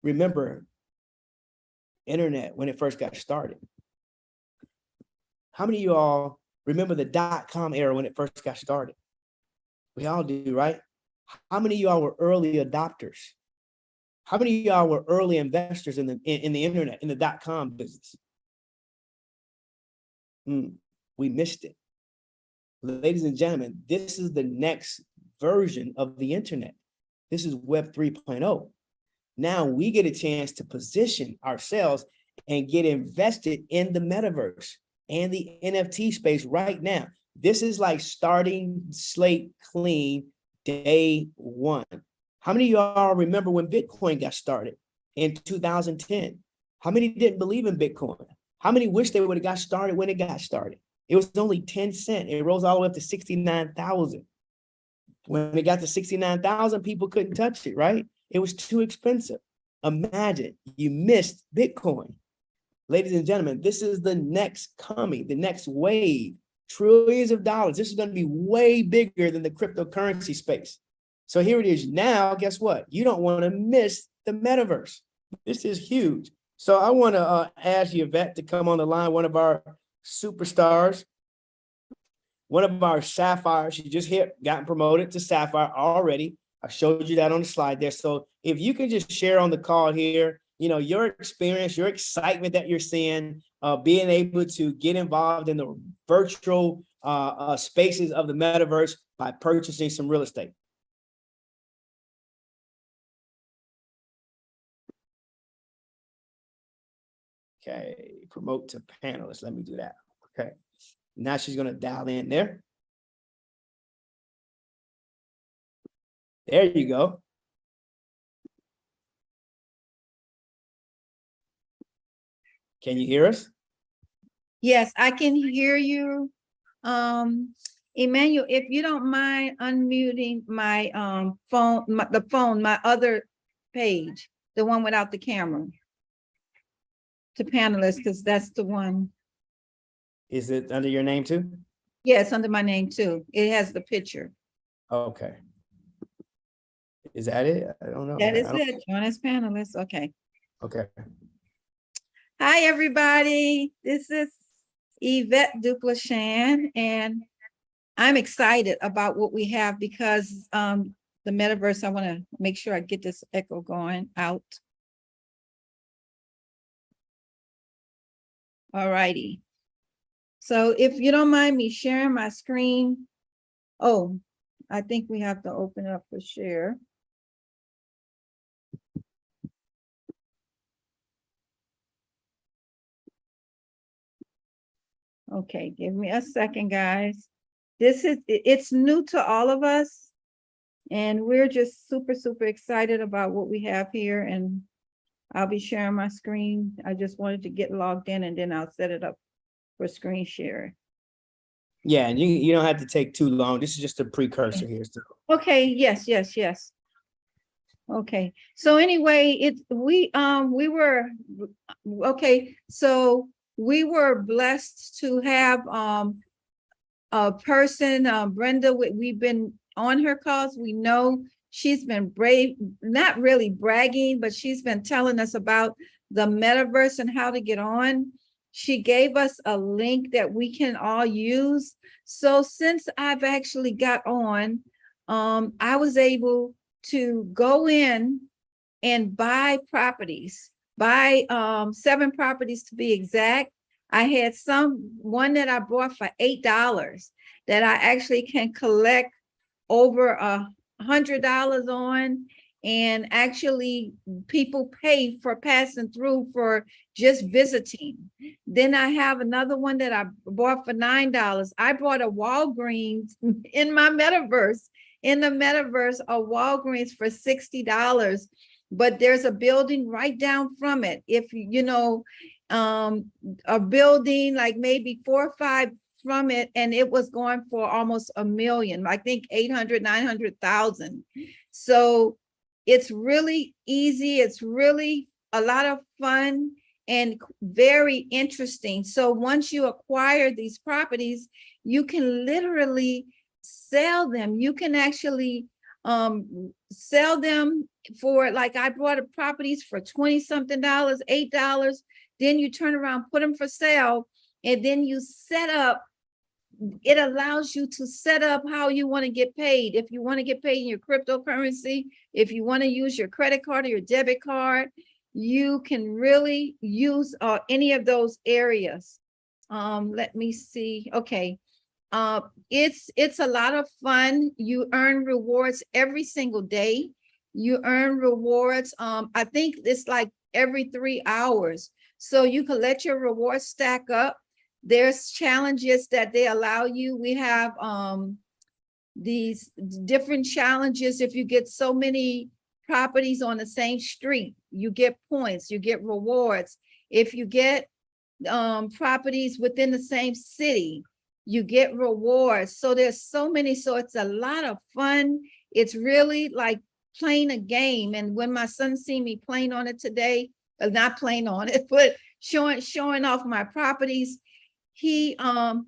remember internet when it first got started? How many of you all remember the .com era when it first got started? We all do, right? How many of y'all were early adopters? How many of y'all were early investors in the internet, in the .com business? We missed it. Ladies and gentlemen, this is the next version of the internet. This is Web 3.0. Now we get a chance to position ourselves and get invested in the metaverse and the NFT space right now. This is like starting slate clean day one. How many of y'all remember when Bitcoin got started in 2010? How many didn't believe in Bitcoin? How many wish they would have got started when it got started? It was only 10 cents. It rose all the way up to 69,000. When it got to 69,000, people couldn't touch it, right? It was too expensive. Imagine you missed Bitcoin. Ladies and gentlemen, this is the next coming, the next wave, trillions of dollars. This is going to be way bigger than the cryptocurrency space. So here it is now. Guess what? You don't want to miss the metaverse. This is huge. So I want to ask Yvette to come on the line, one of our superstars, one of our sapphires. She just gotten promoted to sapphire already. I showed you that on the slide there. So if you can just share on the call here, your experience, your excitement that you're seeing, being able to get involved in the virtual spaces of the metaverse by purchasing some real estate. Okay, promote to panelists. Let me do that. Okay, now she's going to dial in there. There you go. Can you hear us? Yes, I can hear you. Emmanuel, if you don't mind unmuting my phone, my other page, the one without the camera, to panelists, because that's the one. Is it under your name too? Yes, under my name too. It has the picture. Okay. Is that it? I don't know. That is it. Join as panelists. Okay. Okay. Hi, everybody. This is Yvette Duplashan, and I'm excited about what we have because the metaverse, I want to make sure I get this echo going out. All righty. So if you don't mind me sharing my screen. Oh, I think we have to open up for share. Okay, give me a second, guys. It's new to all of us, and we're just super, super excited about what we have here, and I'll be sharing my screen. I just wanted to get logged in, and then I'll set it up for screen share. Yeah, and you don't have to take too long. This is just a precursor here. So. Okay, yes. Okay, so anyway, we were blessed to have a person, Brenda. We've been on her calls. We know she's been brave, not really bragging, but she's been telling us about the metaverse and how to get on. She gave us a link that we can all use. So since I've actually got on, I was able to go in and buy properties, buy 7 properties to be exact. I had one that I bought for $8 that I actually can collect over $100 on, and actually people pay for passing through for just visiting. Then I have another one that I bought for $9. I bought a Walgreens in my metaverse, a Walgreens for $60, but there's a building right down from it. If you know, a building like maybe 4 or 5 from it, and it was going for almost $1 million, I think 800, 900,000. So it's really easy. It's really a lot of fun and very interesting. So once you acquire these properties, you can literally sell them. You can actually sell them for, like, I bought properties for 20 something dollars, $8. Then you turn around, put them for sale, and then you set up, it allows you to set up how you want to get paid. If you want to get paid in your cryptocurrency, if you want to use your credit card or your debit card, you can really use any of those areas. Let me see. Okay. It's a lot of fun. You earn rewards every single day. You earn rewards. I think it's like every 3 hours. So you can let your rewards stack up. There's challenges that they allow you. We have these different challenges. If you get so many properties on the same street, you get points, you get rewards. If you get properties within the same city, you get rewards. So there's so many. So it's a lot of fun. It's really like playing a game. And when my son see me playing on it today, not playing on it, but showing off my properties, he could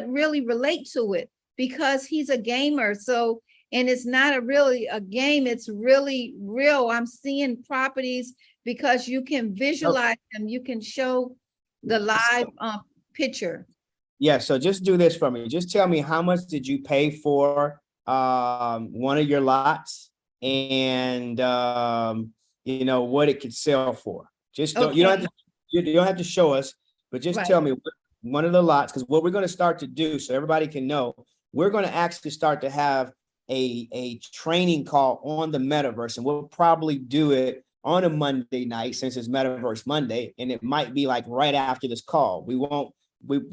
really relate to it because he's a gamer. So, and it's not really a game, it's really real. I'm seeing properties because you can visualize them. You can show the live picture. Yeah, so just do this for me. Just tell me, how much did you pay for one of your lots, and you know what it could sell for. Just don't, you don't have to show us, but just tell me one of the lots, because what we're going to start to do, so everybody can know, we're going to actually start to have a training call on the metaverse, and we'll probably do it on a Monday night since it's Metaverse Monday, and it might be like right after this call. We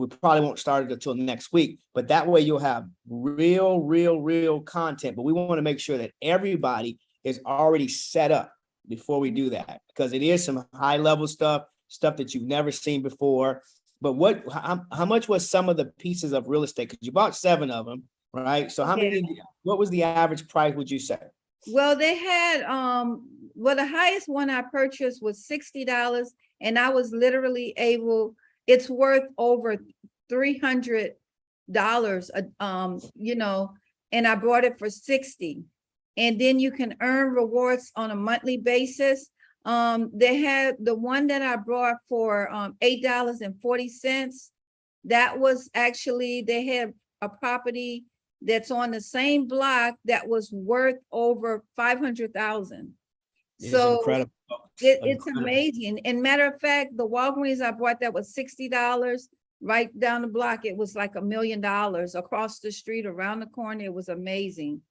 probably won't start it until next week, but that way you'll have real content. But we want to make sure that everybody is already set up before we do that, because it is some high level stuff that you've never seen before. But how much was some of the pieces of real estate? Because you bought 7 of them, right? So what was the average price, would you say? Well, they had, the highest one I purchased was $60, and I was literally able, it's worth over $300, you know, and I bought it for $60. And then you can earn rewards on a monthly basis. They had the one that I bought for $8.40. That was actually, they had a property that's on the same block that was worth over $500,000. So incredible. It's amazing. And matter of fact, the Walgreens I bought that was $60 right down the block. It was like $1 million across the street, around the corner. It was amazing.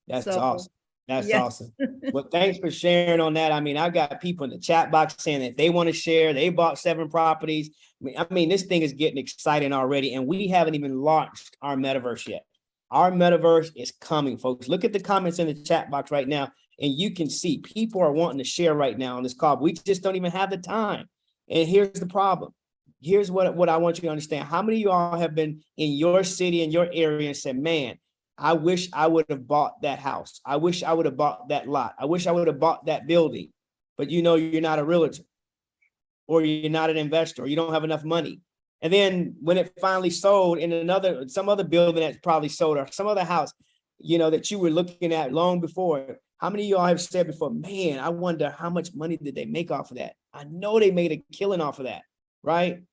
That's awesome. That's awesome. Well, thanks for sharing on that. I mean, I've got people in the chat box saying that they want to share. They bought 7 properties. I mean, this thing is getting exciting already, and we haven't even launched our metaverse yet. Our metaverse is coming, folks. Look at the comments in the chat box right now, and you can see people are wanting to share right now on this call. We just don't even have the time. And here's the problem. Here's what I want you to understand. How many of you all have been in your city, in your area, and said, man, I wish I would have bought that house. I wish I would have bought that lot. I wish I would have bought that building. But you know, you're not a realtor, or you're not an investor, or you don't have enough money. And then when it finally sold in some other building that's probably sold, or some other house, you know, that you were looking at long before, how many of y'all have said before, man, I wonder how much money did they make off of that? I know they made a killing off of that, right?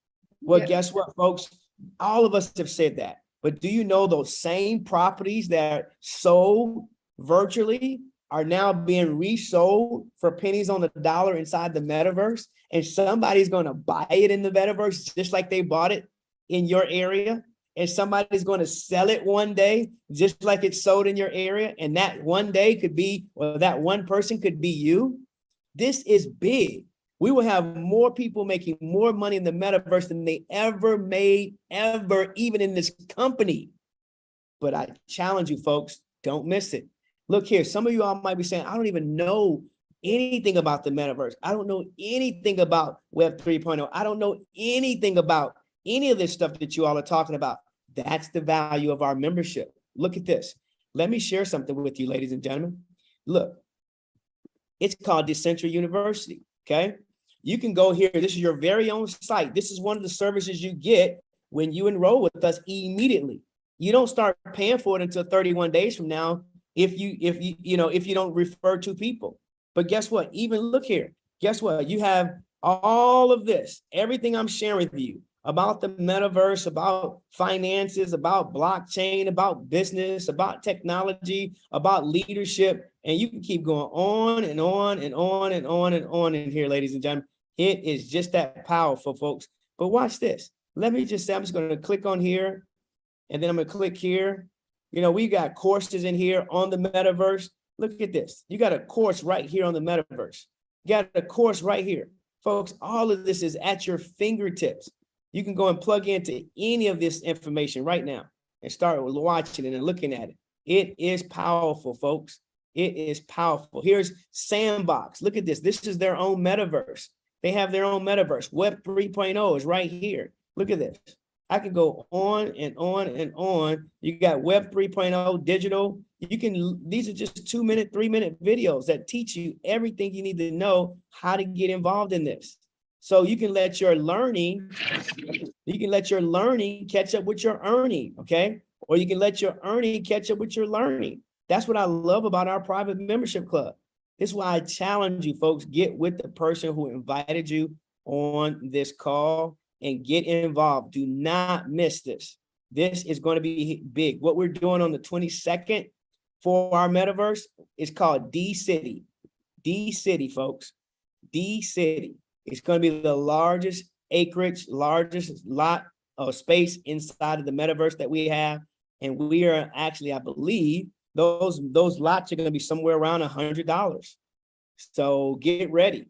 Well, guess what, folks? All of us have said that. But do you know those same properties that sold virtually are now being resold for pennies on the dollar inside the metaverse? And somebody's going to buy it in the metaverse just like they bought it in your area. And somebody's going to sell it one day just like it's sold in your area. And that one day could be, or that one person could be you. This is big. We will have more people making more money in the metaverse than they ever made, even in this company. But I challenge you, folks, don't miss it. Look here, some of you all might be saying, I don't even know anything about the metaverse. I don't know anything about Web 3.0. I don't know anything about any of this stuff that you all are talking about. That's the value of our membership. Look at this. Let me share something with you, ladies and gentlemen. Look, it's called Decentra University, okay? You can go here. This is your very own site. This is one of the services you get when you enroll with us immediately. You don't start paying for it until 31 days from now. if you don't refer to people. But guess what? Even look here. Guess what? You have all of this, everything I'm sharing with you about the metaverse, about finances, about blockchain, about business, about technology, about leadership, and you can keep going on and on and on and on and on in here, ladies and gentlemen. It is just that powerful, folks. But watch this. Let me just say, I'm just going to click on here, and then I'm going to click here. We got courses in here on the metaverse. Look at this. You got a course right here on the metaverse. You got a course right here. Folks, all of this is at your fingertips. You can go and plug into any of this information right now and start watching it and looking at it. It is powerful, folks. It is powerful. Here's Sandbox. Look at this. This is their own metaverse. They have their own metaverse. Web 3.0 is right here. Look at this. I can go on and on and on. You got Web 3.0 digital. These are just 2-minute, 3-minute videos that teach you everything you need to know how to get involved in this. So you can let your learning catch up with your earning, okay? Or you can let your earning catch up with your learning. That's what I love about our private membership club. This is why I challenge you, folks, get with the person who invited you on this call and get involved. Do not miss this. This is going to be big. What we're doing on the 22nd for our metaverse is called D-City. D-City, folks. D-City. It's going to be the largest acreage, largest lot of space inside of the metaverse that we have. And we are actually, I believe, those lots are going to be somewhere around $100. So get ready.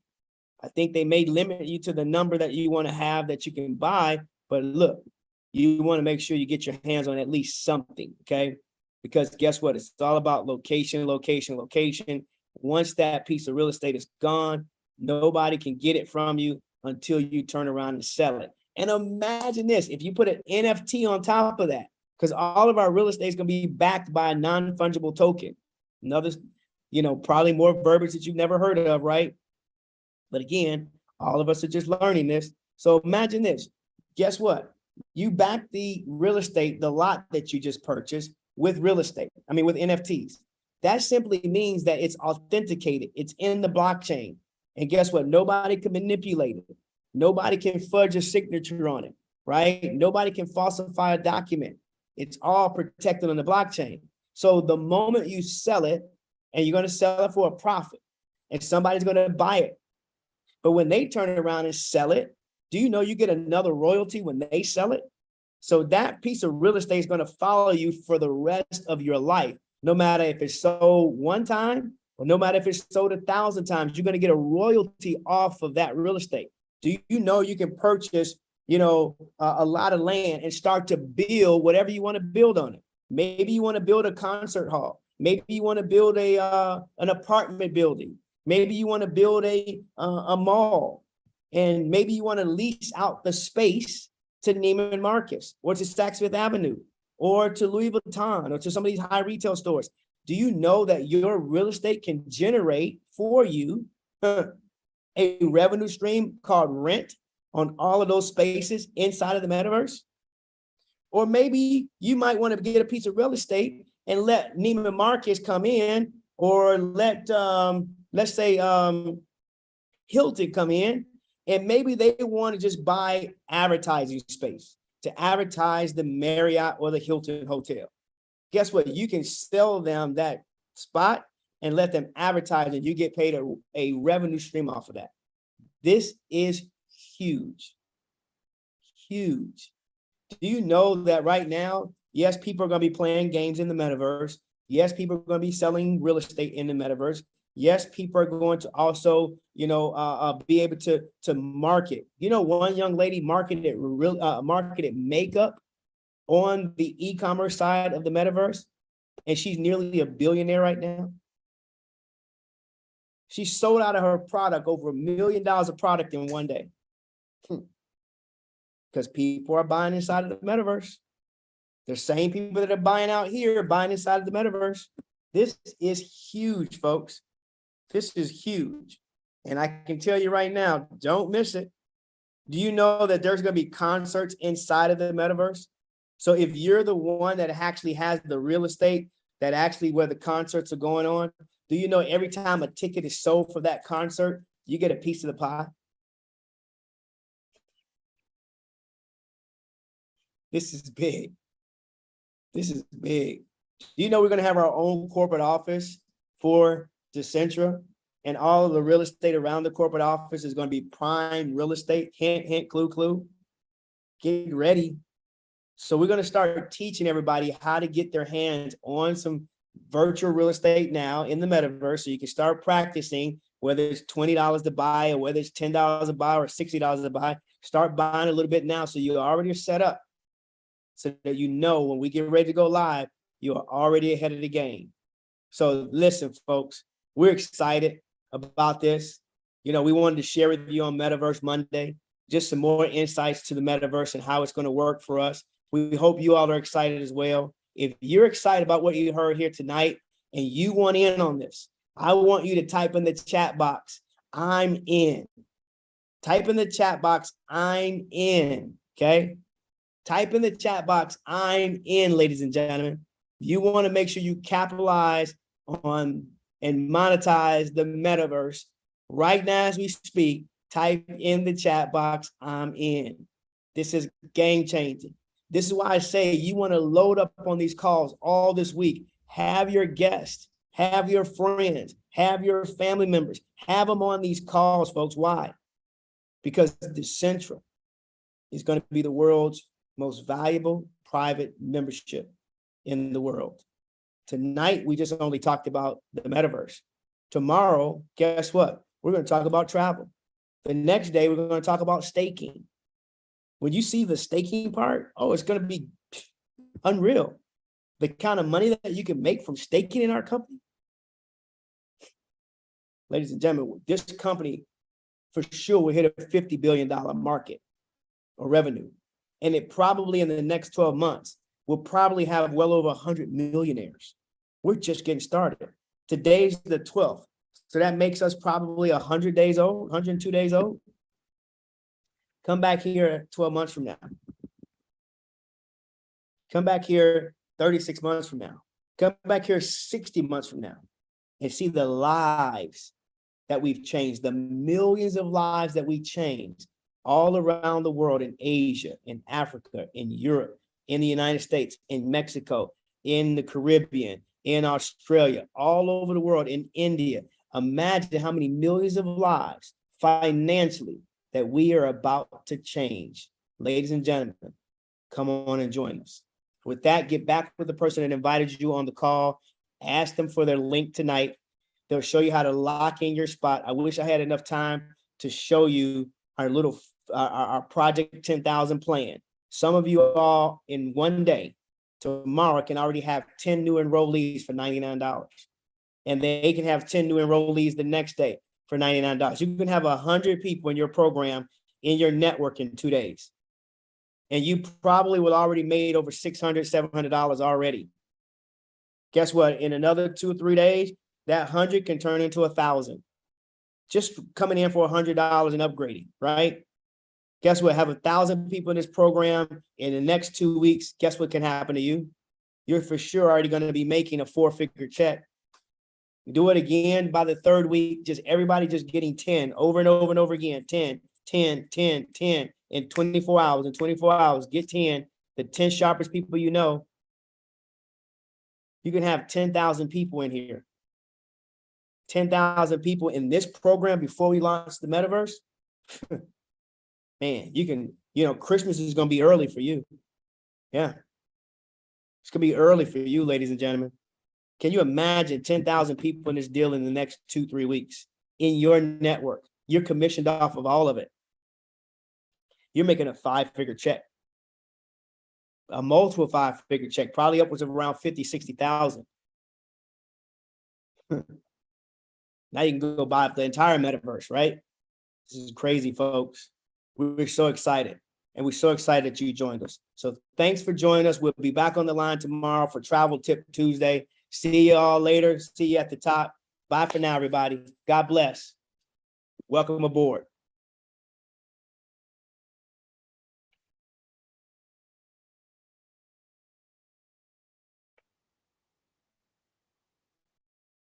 I think they may limit you to the number that you want to have that you can buy. But look, you want to make sure you get your hands on at least something, okay? Because guess what? It's all about location, location, location. Once that piece of real estate is gone, nobody can get it from you until you turn around and sell it. And imagine this, if you put an NFT on top of that, because all of our real estate is going to be backed by a non-fungible token. Another, probably more verbiage that you've never heard of, right? But again, all of us are just learning this. So imagine this. Guess what? You back the real estate, the lot that you just purchased with with NFTs. That simply means that it's authenticated. It's in the blockchain. And guess what? Nobody can manipulate it. Nobody can fudge a signature on it, right? Nobody can falsify a document. It's all protected on the blockchain. So the moment you sell it, and you're going to sell it for a profit, and somebody's going to buy it. But when they turn around and sell it, do you know you get another royalty when they sell it? So that piece of real estate is going to follow you for the rest of your life, no matter if it's sold one time, or no matter if it's sold 1,000 times, you're going to get a royalty off of that real estate. Do you know you can purchase, a lot of land and start to build whatever you want to build on it? Maybe you want to build a concert hall. Maybe you want to build an apartment building. Maybe you want to build a mall. And maybe you want to lease out the space to Neiman Marcus or to Saks Fifth Avenue or to Louis Vuitton or to some of these high retail stores. Do you know that your real estate can generate for you a revenue stream called rent on all of those spaces inside of the metaverse? Or maybe you might want to get a piece of real estate and let Neiman Marcus come in, or let, let's say, Hilton come in, and maybe they want to just buy advertising space to advertise the Marriott or the Hilton hotel. Guess what? You can sell them that spot and let them advertise, and you get paid a revenue stream off of that. This is huge, huge. Do you know that right now, yes, people are going to be playing games in the metaverse. Yes, people are going to be selling real estate in the metaverse. Yes, people are going to also, be able to market. One young lady marketed makeup on the e-commerce side of the metaverse, and she's nearly a billionaire right now. She sold out of her product over $1 million of product in one day. Because people are buying inside of the metaverse. The same people that are buying out here are buying inside of the metaverse. This is huge, folks. This is huge. And I can tell you right now, don't miss it. Do you know that there's going to be concerts inside of the metaverse? So if you're the one that actually has the real estate that actually where the concerts are going on? Do you know every time a ticket is sold for that concert, you get a piece of the pie? This is big. This is big. Do you know we're going to have our own corporate office for Decentra, and all of the real estate around the corporate office is going to be prime real estate? Hint, hint, clue, clue. Get ready. So we're going to start teaching everybody how to get their hands on some virtual real estate now in the metaverse, so you can start practicing, whether it's $20 to buy or whether it's $10 to buy or $60 to buy. Start buying a little bit now so you already are set up, so that you know when we get ready to go live, you are already ahead of the game. So listen, folks, we're excited about this. You know, we wanted to share with you on Metaverse Monday just some more insights to the metaverse and how it's going to work for us. We hope you all are excited as well. If you're excited about what you heard here tonight and you want in on this, I want you to type in the chat box, "I'm in." Type in the chat box, "I'm in," okay? Type in the chat box, "I'm in," ladies and gentlemen. You want to make sure you capitalize on and monetize the metaverse. Right now, as we speak, type in the chat box, "I'm in." This is game changing. This is why I say you want to load up on these calls all this week. Have your guests, have your friends, have your family members, have them on these calls, folks. Why? Because Decentra is going to be the world's most valuable private membership in the world. Tonight, we just only talked about the metaverse. Tomorrow, guess what? We're going to talk about travel. The next day, we're going to talk about staking. When you see the staking part, oh, it's going to be unreal. The kind of money that you can make from staking in our company. Ladies and gentlemen, this company for sure will hit a $50 billion market or revenue. And it probably in the next 12 months will probably have well over 100 millionaires. We're just getting started. Today's the 12th. So that makes us probably 100 days old, 102 days old. Come back here 12 months from now. Come back here 36 months from now. Come back here 60 months from now and see the lives that we've changed, the millions of lives that we changed all around the world, in Asia, in Africa, in Europe, in the United States, in Mexico, in the Caribbean, in Australia, all over the world, in India. Imagine how many millions of lives financially that we are about to change. Ladies and gentlemen, come on and join us. With that, get back with the person that invited you on the call. Ask them for their link tonight. They'll show you how to lock in your spot. I wish I had enough time to show you our little our Project 10,000 plan. Some of you all in one day, tomorrow, can already have 10 new enrollees for $99. And they can have 10 new enrollees the next day for $99. You can have 100 people in your program, in your network, in 2 days. And you probably will already made over $600, $700 already. Guess what? In another 2 or 3 days, that 100 can turn into 1,000. Just coming in for $100 and upgrading, right? Guess what? Have 1,000 people in this program in the next 2 weeks. Guess what can happen to you? You're for sure already going to be making a 4-figure check. Do it again by the 3rd week. Just everybody just getting 10 over and over and over again. 10, 10, 10, 10 in 24 hours. In 24 hours, get 10. The 10 sharpest people you know. You can have 10,000 people in here. 10,000 people in this program before we launch the metaverse. Man, you can, Christmas is going to be early for you. Yeah. It's going to be early for you, ladies and gentlemen. Can you imagine 10,000 people in this deal in the next 2-3 weeks in your network? You're commissioned off of all of it. You're making a 5-figure check, a multiple 5-figure check, probably upwards of around 50, 60,000. Now you can go buy the entire metaverse, right? This is crazy, folks. We're so excited. And we're so excited that you joined us. So thanks for joining us. We'll be back on the line tomorrow for Travel Tip Tuesday. See you all later. See you at the top. Bye for now, everybody. God bless. Welcome aboard.